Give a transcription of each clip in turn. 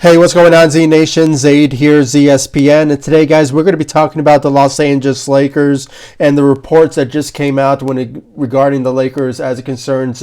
Hey, what's going on, Z Nation? Zaid here, ZSPN. And today, guys, we're going to be talking about the Los Angeles Lakers and the reports that just came out regarding the Lakers as it concerns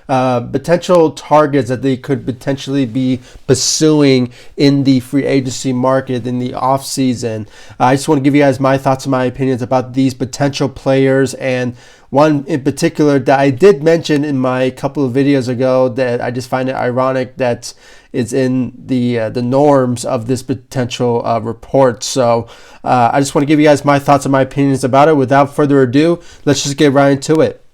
potential targets that they could potentially be pursuing in the free agency market in the offseason. I just want to give you guys my thoughts and my opinions about these potential players, and one in particular that I did mention in my couple of videos ago that I just find it ironic that it's in the norms of this potential report. So I just want to give you guys my thoughts and my opinions about it. Without further ado, let's just get right into it.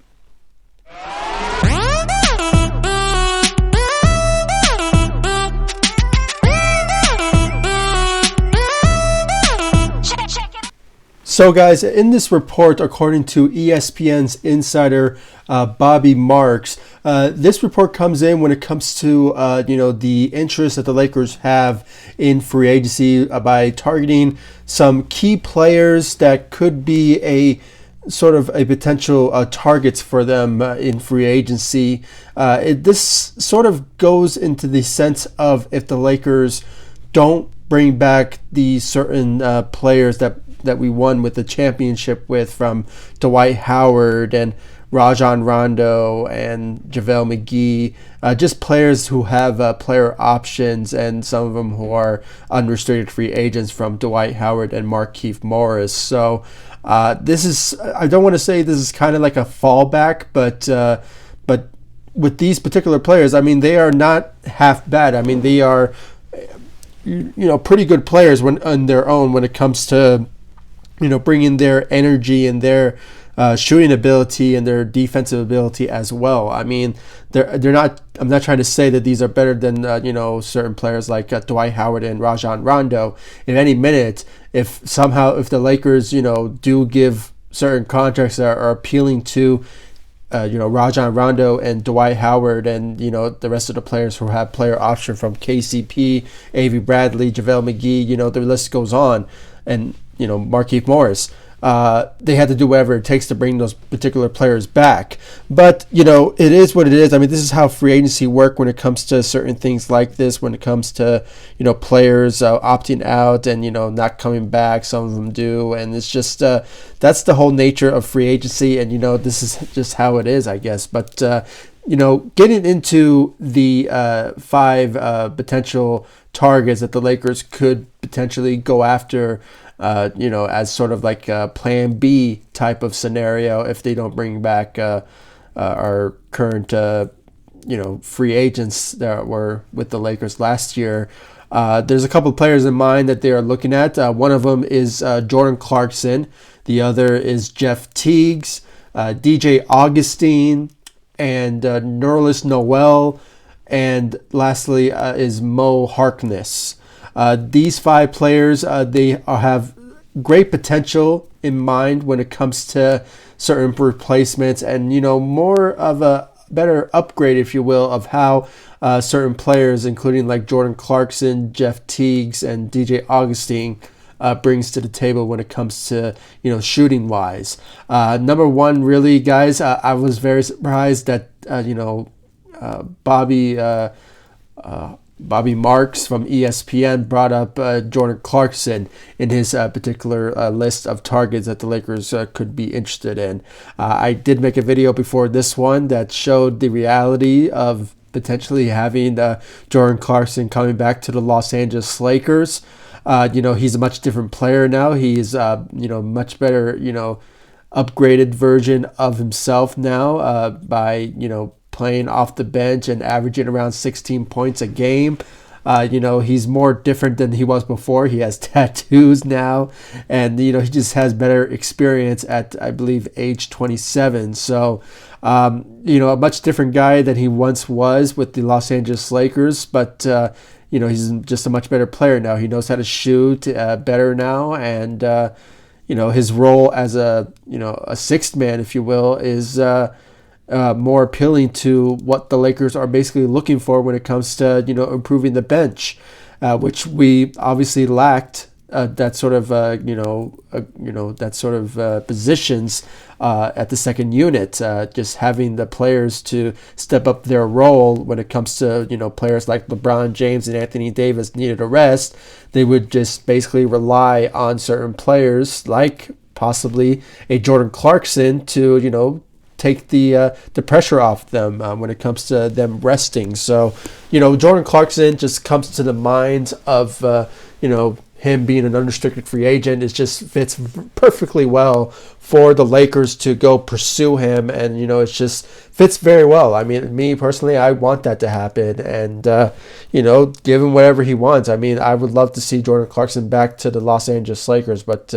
So guys, in this report, according to ESPN's insider Bobby Marks, this report comes in when it comes to the interest that the Lakers have in free agency by targeting some key players that could be a sort of a potential targets for them in free agency. This sort of goes into the sense of if the Lakers don't bring back the certain players that we won with the championship with, from Dwight Howard and Rajon Rondo and JaVale McGee, just players who have player options, and some of them who are unrestricted free agents, from Dwight Howard and Markieff Maurice. So this is, I don't want to say this is kind of like a fallback, but with these particular players, I mean, they are not half bad. I mean, they are pretty good players when on their own when it comes to bringing their energy and their shooting ability and their defensive ability as well. I mean, they're not. I'm not trying to say that these are better than certain players like Dwight Howard and Rajon Rondo. In any minute, if the Lakers do give certain contracts that are appealing to Rajon Rondo and Dwight Howard and the rest of the players who have player option, from KCP, Avery Bradley, JaVale McGee, the list goes on, and Markieff Morris. They had to do whatever it takes to bring those particular players back. But, it is what it is. I mean, this is how free agency work when it comes to certain things like this, when it comes to, players opting out and, not coming back. Some of them do. And it's just, that's the whole nature of free agency. And, this is just how it is, I guess. But, getting into the five potential targets that the Lakers could potentially go after, as sort of like a plan B type of scenario if they don't bring back our current, free agents that were with the Lakers last year. There's a couple of players in mind that they are looking at. One of them is Jordan Clarkson. The other is Jeff Teague, DJ Augustine, and Nerlens Noel. And lastly is Harkless. These five players, they have great potential in mind when it comes to certain replacements, and more of a better upgrade, if you will, of how certain players, including like Jordan Clarkson, Jeff Teague, and DJ Augustine, brings to the table when it comes to shooting wise. Number one, really, guys, I was very surprised that Bobby Marks from ESPN brought up Jordan Clarkson in his particular list of targets that the Lakers could be interested in. I did make a video before this one that showed the reality of potentially having Jordan Clarkson coming back to the Los Angeles Lakers. He's a much different player now. He's much better, upgraded version of himself now by playing off the bench and averaging around 16 points a game. He's more different than he was before. He has tattoos now, and he just has better experience at, I believe, age 27. So a much different guy than he once was with the Los Angeles Lakers, but he's just a much better player now. He knows how to shoot better now, and his role as a sixth man, if you will, is more appealing to what the Lakers are basically looking for when it comes to improving the bench, which we obviously lacked that sort of that sort of positions at the second unit. Just having the players to step up their role when it comes to players like LeBron James and Anthony Davis needed a rest. They would just basically rely on certain players like possibly a Jordan Clarkson to take the pressure off them when it comes to them resting. So Jordan Clarkson just comes to the mind of him being an unrestricted free agent. It just fits perfectly well for the Lakers to go pursue him, and it just fits very well. I mean, me personally, I want that to happen, and give him whatever he wants. I mean, I would love to see Jordan Clarkson back to the Los Angeles Lakers, but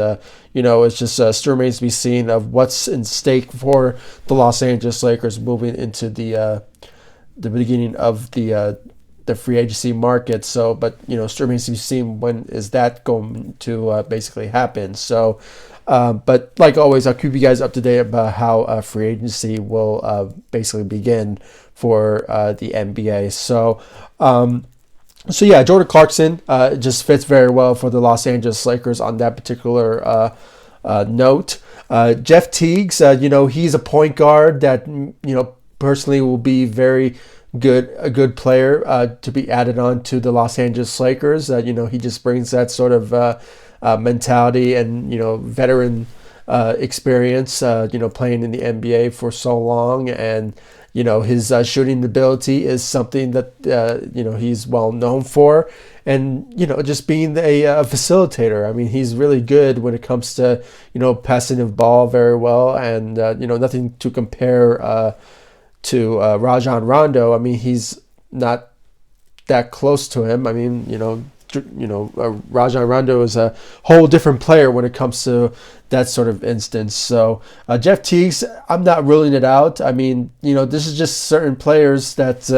it's just still remains to be seen of what's in stake for the Los Angeles Lakers moving into the beginning of the free agency market. So, but still remains to be seen when is that going to basically happen. So, but like always, I'll keep you guys up to date about how free agency will basically begin for the NBA. So, yeah, Jordan Clarkson just fits very well for the Los Angeles Lakers on that particular note. Jeff Teague, he's a point guard that personally will be a good player to be added on to the Los Angeles Lakers. He just brings that sort of mentality and veteran experience. Playing in the NBA for so long, and his shooting ability is something that he's well known for, and just being a facilitator. I mean, he's really good when it comes to passing the ball very well, and nothing to compare to Rajon Rondo. I mean, he's not that close to him. I mean, Rajon Rondo is a whole different player when it comes to that sort of instance. So Jeff Teague, I'm not ruling it out. I mean, this is just certain players that's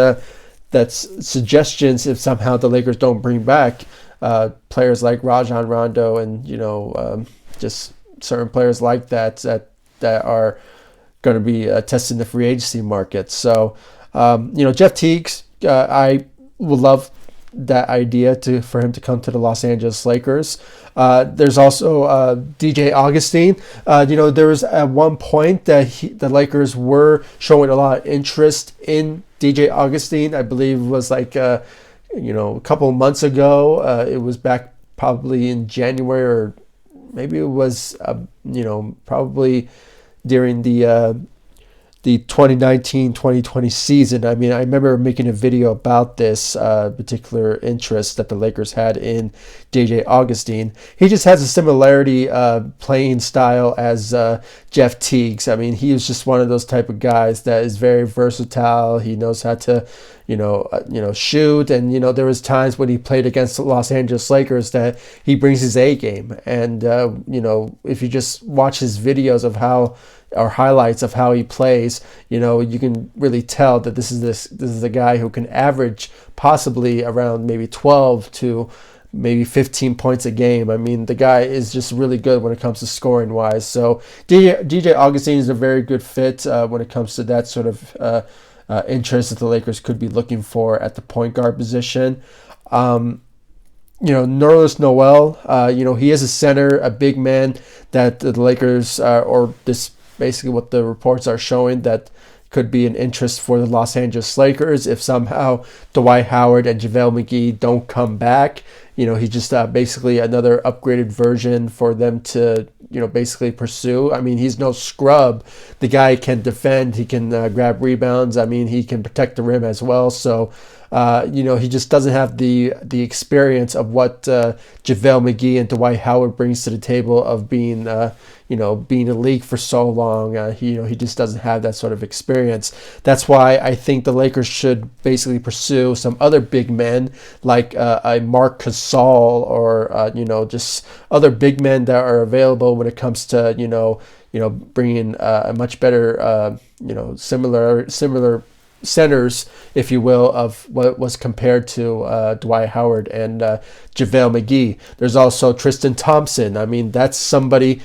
suggestions if somehow the Lakers don't bring back players like Rajon Rondo and just certain players like that are going to be testing the free agency market. So, Jeff Teague, I would love that idea for him to come to the Los Angeles Lakers. There's also DJ Augustine. There was at one point that the Lakers were showing a lot of interest in DJ Augustine. I believe it was like a couple of months ago. It was back probably in January, or maybe it was probably during the 2019-2020 season. I mean, I remember making a video about this particular interest that the Lakers had in DJ Augustine. He just has a similarity playing style as Jeff Teague. I mean, he was just one of those type of guys that is very versatile. He knows how to shoot, and there was times when he played against the Los Angeles Lakers that he brings his A game, and if you just watch his videos of or highlights of how he plays, you can really tell that this is a guy who can average possibly around maybe 12 to maybe 15 points a game. I mean, the guy is just really good when it comes to scoring wise. So DJ Augustine is a very good fit when it comes to that sort of interest that the Lakers could be looking for at the point guard position. Nerlens Noel, he is a center, a big man that the Lakers or this basically what the reports are showing that could be an interest for the Los Angeles Lakers if somehow Dwight Howard and JaVale McGee don't come back. He's just basically another upgraded version for them to, basically pursue. I mean, he's no scrub. The guy can defend. He can grab rebounds. I mean, he can protect the rim as well. So, he just doesn't have the experience of what JaVale McGee and Dwight Howard brings to the table of being being in the league for so long. He just doesn't have that sort of experience. That's why I think the Lakers should basically pursue some other big men like a Mark Gasol or just other big men that are available when it comes to bringing a much better similar centers, if you will, of what was compared to Dwight Howard and JaVale McGee. There's also Tristan Thompson. I mean, that's somebody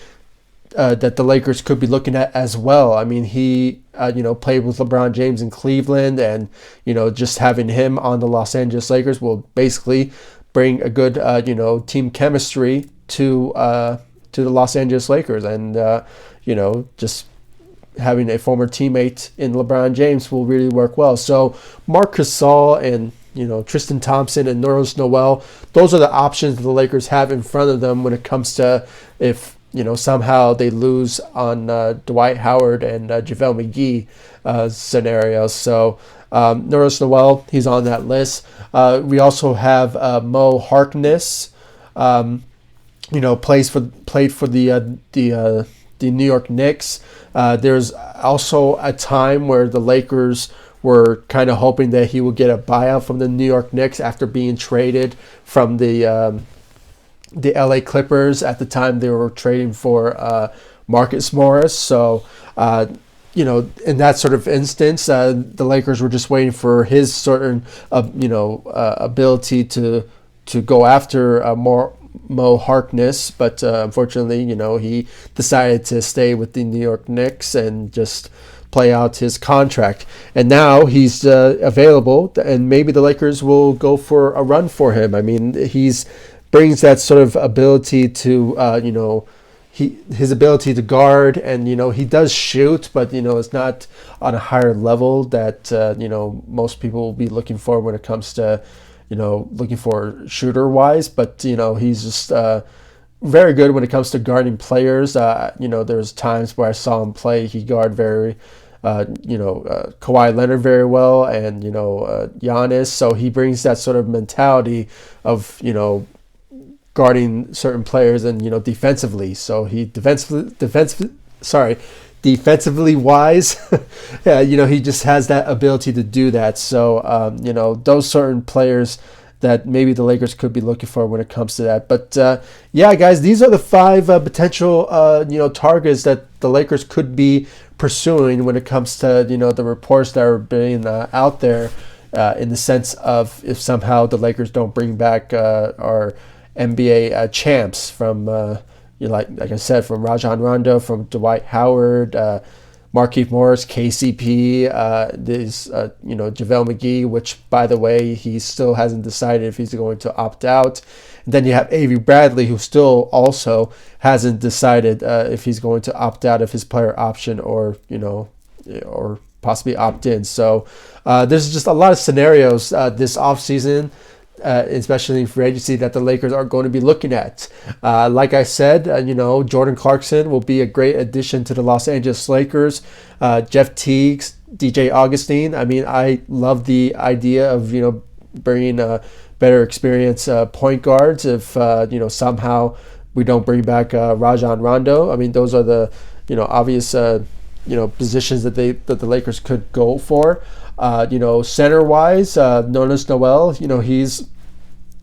that the Lakers could be looking at as well. I mean, he played with LeBron James in Cleveland, and just having him on the Los Angeles Lakers will basically bring a good team chemistry to the Los Angeles Lakers, and just having a former teammate in LeBron James will really work well. So Marc Gasol and Tristan Thompson and Nerlens Noel, those are the options the Lakers have in front of them when it comes to if somehow they lose on Dwight Howard and JaVale McGee scenarios. So Nerlens Noel, he's on that list. We also have Mo Harkless, played for the New York Knicks. There's also a time where the Lakers were kind of hoping that he would get a buyout from the New York Knicks after being traded from the LA Clippers. At the time, they were trading for Marcus Morris. So, in that sort of instance, the Lakers were just waiting for his certain, ability to go after Mo Harkless, but unfortunately, he decided to stay with the New York Knicks and just play out his contract. And now he's available, and maybe the Lakers will go for a run for him. I mean, brings that sort of ability to, his ability to guard, and he does shoot, but it's not on a higher level that most people will be looking for when it comes to looking for shooter wise, but he's just very good when it comes to guarding players. There's times where I saw him play. He guarded Kawhi Leonard very well, and Giannis. So he brings that sort of mentality of guarding certain players and defensively. So he defensively wise, yeah, he just has that ability to do that. So, those certain players that maybe the Lakers could be looking for when it comes to that. But, yeah, guys, these are the 5 potential, targets that the Lakers could be pursuing when it comes to, the reports that are being out there in the sense of if somehow the Lakers don't bring back our NBA champs from like I said, from Rajon Rondo, from Dwight Howard, Markieff Morris, KCP, JaVale McGee, which, by the way, he still hasn't decided if he's going to opt out. And then you have Avery Bradley, who still also hasn't decided if he's going to opt out of his player option or possibly opt in. So there's just a lot of scenarios this offseason, especially in free agency, that the Lakers are going to be looking at. Like I said, Jordan Clarkson will be a great addition to the Los Angeles Lakers. Jeff Teague, DJ Augustine. I mean, I love the idea of, bringing better experienced point guards if, somehow we don't bring back Rajon Rondo. I mean, those are the, obvious, positions that the Lakers could go for. Center-wise, Nerlens Noel, he's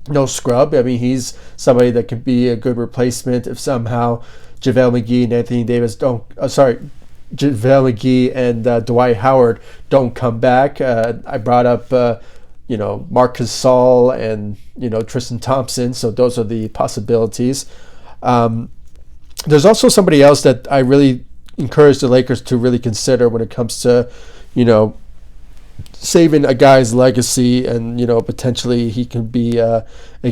no scrub. I mean, he's somebody that could be a good replacement if somehow JaVale McGee and JaVale McGee and Dwight Howard don't come back. I brought up, Marc Gasol and, Tristan Thompson, so those are the possibilities. There's also somebody else that I really encourage the Lakers to really consider when it comes to, saving a guy's legacy, and potentially he can be a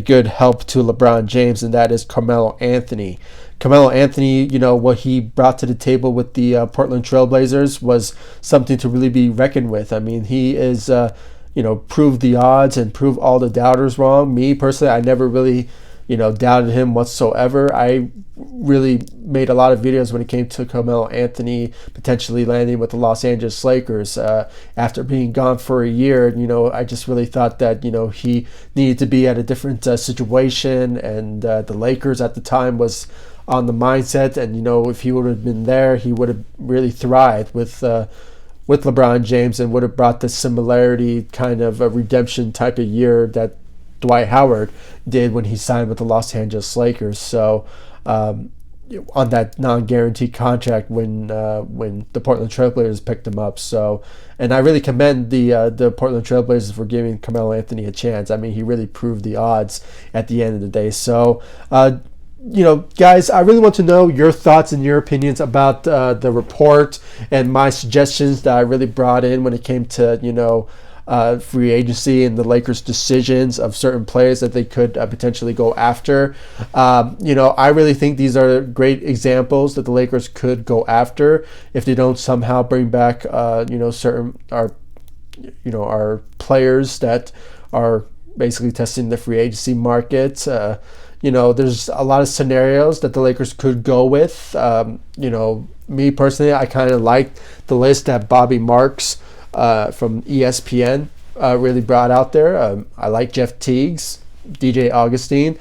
good help to LeBron James, and that is Carmelo Anthony. Carmelo Anthony, what he brought to the table with the Portland Trailblazers was something to really be reckoned with. I mean, he is proved the odds and proved all the doubters wrong. Me personally, I never really doubted him whatsoever. I really made a lot of videos when it came to Carmelo Anthony potentially landing with the Los Angeles Lakers after being gone for a year. I just really thought that he needed to be at a different situation, and the Lakers at the time was on the mindset, and if he would have been there, he would have really thrived with LeBron James and would have brought this similarity, kind of a redemption type of year that Dwight Howard did when he signed with the Los Angeles Lakers. So on that non-guaranteed contract when the Portland Trailblazers picked him up. So, and I really commend the Portland Trailblazers for giving Carmelo Anthony a chance. I mean, he really proved the odds at the end of the day. So, guys, I really want to know your thoughts and your opinions about the report and my suggestions that I really brought in when it came to free agency and the Lakers' decisions of certain players that they could potentially go after. I really think these are great examples that the Lakers could go after if they don't somehow bring back, certain our players that are basically testing the free agency market. There's a lot of scenarios that the Lakers could go with. Me personally, I kind of like the list that Bobby Marks from ESPN really brought out there. I like Jeff Teague's, DJ Augustine,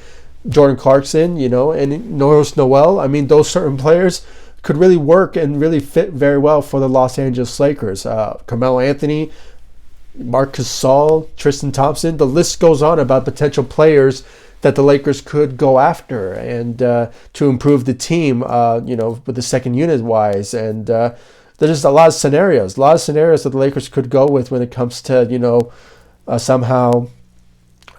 Jordan Clarkson, and Noel. I mean, those certain players could really work and really fit very well for the Los Angeles Lakers. Carmelo Anthony, Markieff, Tristan Thompson. The list goes on about potential players that the Lakers could go after and to improve the team, with the second unit wise. And there's just a lot of scenarios that the Lakers could go with when it comes to, somehow,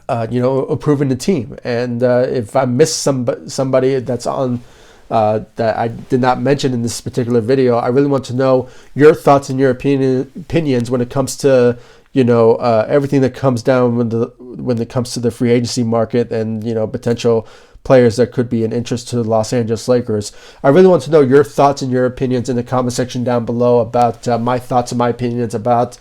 improving the team. And if I missed somebody that's on that I did not mention in this particular video, I really want to know your thoughts and your opinions when it comes to everything that comes down when it comes to the free agency market and potential players that could be an interest to the Los Angeles Lakers. I really want to know your thoughts and your opinions in the comment section down below about my thoughts and my opinions about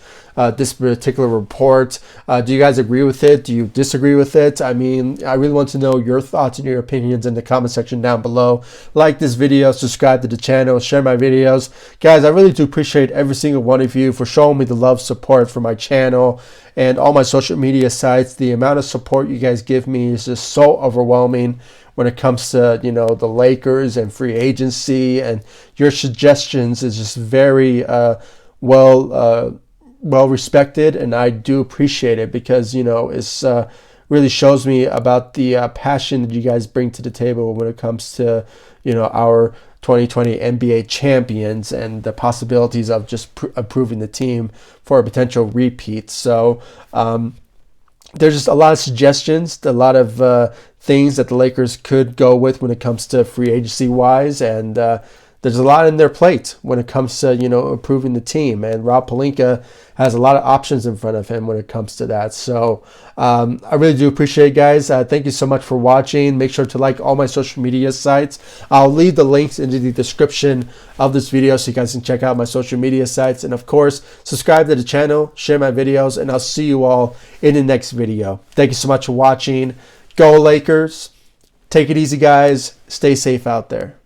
this particular report. Do you guys agree with it? Do you disagree with it? I mean, I really want to know your thoughts and your opinions in the comment section down below. Like this video, subscribe to the channel, share my videos. Guys, I really do appreciate every single one of you for showing me the love, support for my channel and all my social media sites. The amount of support you guys give me is just so overwhelming when it comes to the Lakers and free agency, and your suggestions is just very well respected, and I do appreciate it because it's really shows me about the passion that you guys bring to the table when it comes to our 2020 NBA champions and the possibilities of just improving the team for a potential repeat. So there's just a lot of suggestions, a lot of things that the Lakers could go with when it comes to free agency wise, and there's a lot in their plate when it comes to improving the team, and Rob Pelinka has a lot of options in front of him when it comes to that. So I really do appreciate it, guys. Thank you so much for watching. Make sure to like all my social media sites. I'll leave the links into the description of this video so you guys can check out my social media sites, and of course subscribe to the channel, share my videos, and I'll see you all in the next video. Thank you so much for watching. Go Lakers. Take it easy, guys. Stay safe out there.